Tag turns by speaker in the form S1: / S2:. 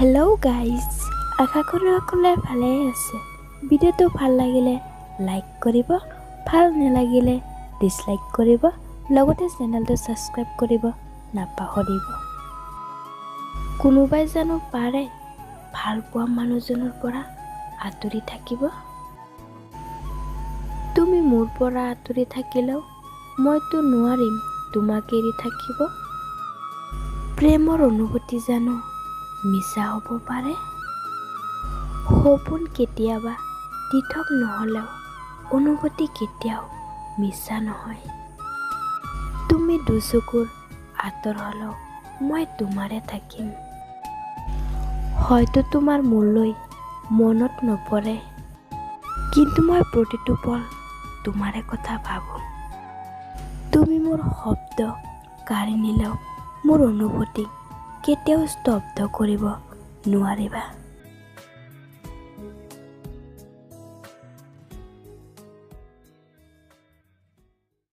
S1: Hello' guys, আশা কৰোঁ সকলোৱে ভালে আছে। ভিডিঅ'টো ভাল লাগিলে লাইক কৰিব, ভাল নালাগিলে ডিছলাইক কৰিব, লগতে চেনেলটো ছাবস্ক্ৰাইব কৰিব নাপাহৰিব। কোনোবাই জানো পাৰে ভাল পোৱা মানুহজনৰ পৰা আঁতৰি থাকিব? তুমি মোৰ পৰা আঁতৰি থাকিলেও মইতো নোৱাৰিম তোমাক এৰি থাকিব। প্ৰেমৰ অনুভূতি জানো মিছা হ'ব পাৰে? সপোন কেতিয়াবা দিঠক নহ'লেও অনুভূতি কেতিয়াও মিছা নহয়। তুমি দুচকুৰ আঁতৰ হ'লেও মই তোমাৰে থাকিম। হয়তো তোমাৰ মোলৈ মনত নপৰে, কিন্তু মই প্ৰতিটো পল তোমাৰে কথা ভাবোঁ। তুমি মোৰ শব্দ কাঢ়ি নিলেও মোৰ অনুভূতি কেতিয়াও স্তব্ধ কৰিব নোৱাৰিবা।